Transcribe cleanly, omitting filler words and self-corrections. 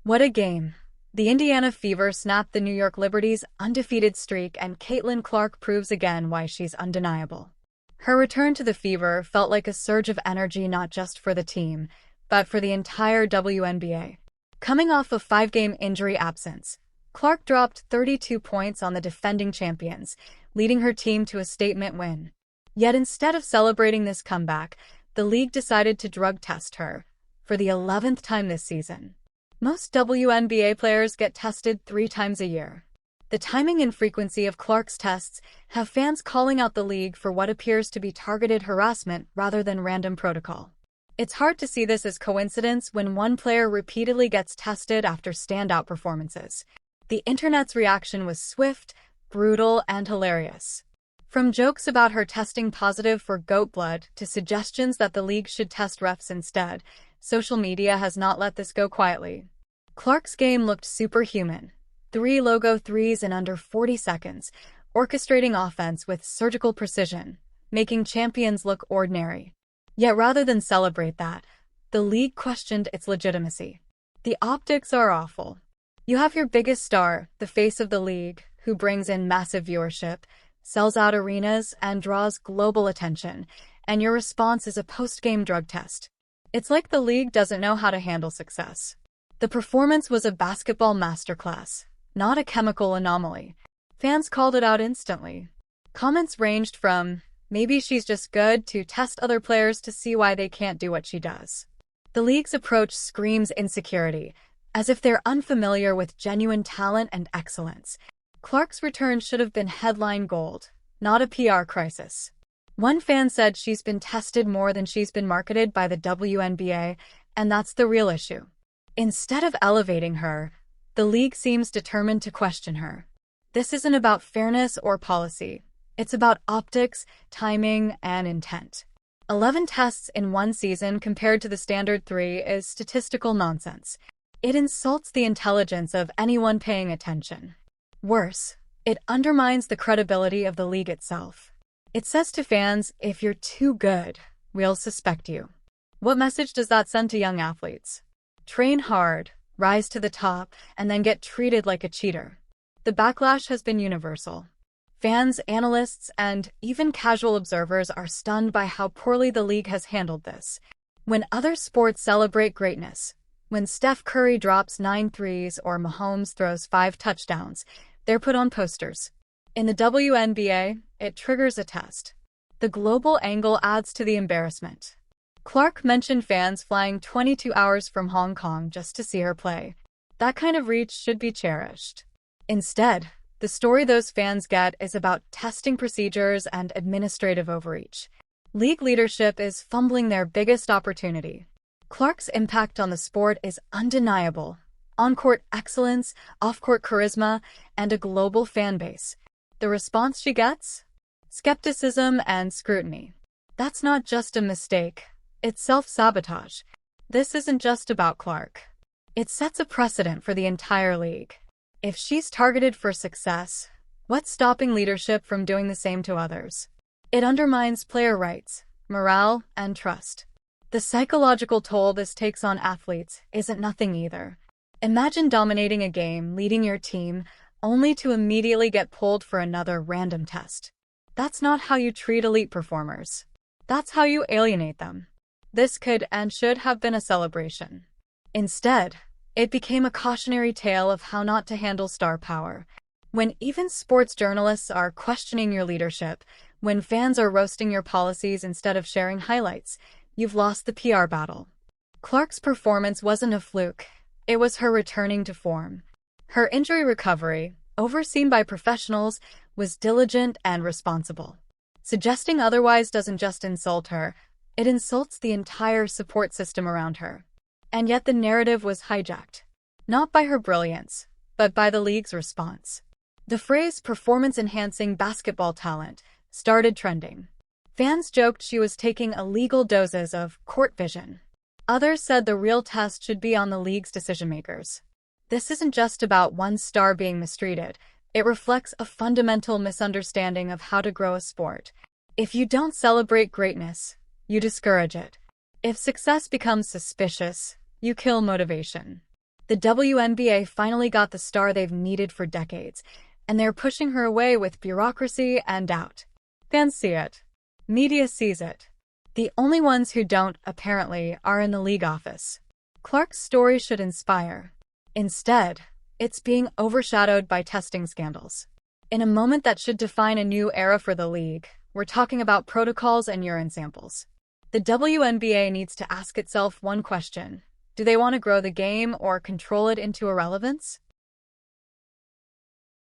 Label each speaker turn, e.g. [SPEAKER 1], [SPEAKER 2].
[SPEAKER 1] What a game. The Indiana Fever snapped the New York Liberty's undefeated streak, and Caitlin Clark proves again why she's undeniable. Her return to the Fever felt like a surge of energy not just for the team, but for the entire WNBA. Coming off a 5-game injury absence, Clark dropped 32 points on the defending champions, leading her team to a statement win. Yet instead of celebrating this comeback, the league decided to drug test her for the 11th time this season. Most WNBA players get tested 3 times a year. The timing and frequency of Clark's tests have fans calling out the league for what appears to be targeted harassment rather than random protocol. It's hard to see this as coincidence when one player repeatedly gets tested after standout performances. The internet's reaction was swift, brutal, and hilarious. From jokes about her testing positive for goat blood to suggestions that the league should test refs instead, social media has not let this go quietly. Clark's game looked superhuman. 3 logo threes in under 40 seconds, orchestrating offense with surgical precision, making champions look ordinary. Yet rather than celebrate that, the league questioned its legitimacy. The optics are awful. You have your biggest star, the face of the league, who brings in massive viewership, sells out arenas, and draws global attention, and your response is a post-game drug test. It's like the league doesn't know how to handle success. The performance was a basketball masterclass, not a chemical anomaly. Fans called it out instantly. Comments ranged from, "Maybe she's just good," to "Test other players to see why they can't do what she does." The league's approach screams insecurity, as if they're unfamiliar with genuine talent and excellence. Clark's return should have been headline gold, not a PR crisis. One fan said she's been tested more than she's been marketed by the WNBA, and that's the real issue. Instead of elevating her, the league seems determined to question her. This isn't about fairness or policy. It's about optics, timing, and intent. 11 tests in one season compared to the standard 3 is statistical nonsense. It insults the intelligence of anyone paying attention. Worse, it undermines the credibility of the league itself. It says to fans, if you're too good, we'll suspect you. What message does that send to young athletes? Train hard, rise to the top, and then get treated like a cheater. The backlash has been universal. Fans, analysts, and even casual observers are stunned by how poorly the league has handled this. When other sports celebrate greatness, when Steph Curry drops 9 threes or Mahomes throws 5 touchdowns, they're put on posters. In the WNBA, it triggers a test. The global angle adds to the embarrassment. Clark mentioned fans flying 22 hours from Hong Kong just to see her play. That kind of reach should be cherished. Instead, the story those fans get is about testing procedures and administrative overreach. League leadership is fumbling their biggest opportunity. Clark's impact on the sport is undeniable. On-court excellence, off-court charisma, and a global fan base. The response she gets? Skepticism and scrutiny. That's not just a mistake. It's self-sabotage. This isn't just about Clark. It sets a precedent for the entire league. If she's targeted for success, what's stopping leadership from doing the same to others? It undermines player rights, morale, and trust. The psychological toll this takes on athletes isn't nothing either. Imagine dominating a game, leading your team, only to immediately get pulled for another random test. That's not how you treat elite performers. That's how you alienate them. This could and should have been a celebration. Instead, it became a cautionary tale of how not to handle star power. When even sports journalists are questioning your leadership, when fans are roasting your policies instead of sharing highlights, you've lost the PR battle. Clark's performance wasn't a fluke. It was her returning to form. Her injury recovery, overseen by professionals, was diligent and responsible. Suggesting otherwise doesn't just insult her, it insults the entire support system around her. And yet the narrative was hijacked. Not by her brilliance, but by the league's response. The phrase performance-enhancing basketball talent started trending. Fans joked she was taking illegal doses of court vision. Others said the real test should be on the league's decision-makers. This isn't just about one star being mistreated. It reflects a fundamental misunderstanding of how to grow a sport. If you don't celebrate greatness, you discourage it. If success becomes suspicious, you kill motivation. The WNBA finally got the star they've needed for decades, and they're pushing her away with bureaucracy and doubt. Fans see it. Media sees it. The only ones who don't, apparently, are in the league office. Clark's story should inspire. Instead, it's being overshadowed by testing scandals. In a moment that should define a new era for the league, we're talking about protocols and urine samples. The WNBA needs to ask itself one question. Do they want to grow the game or control it into irrelevance?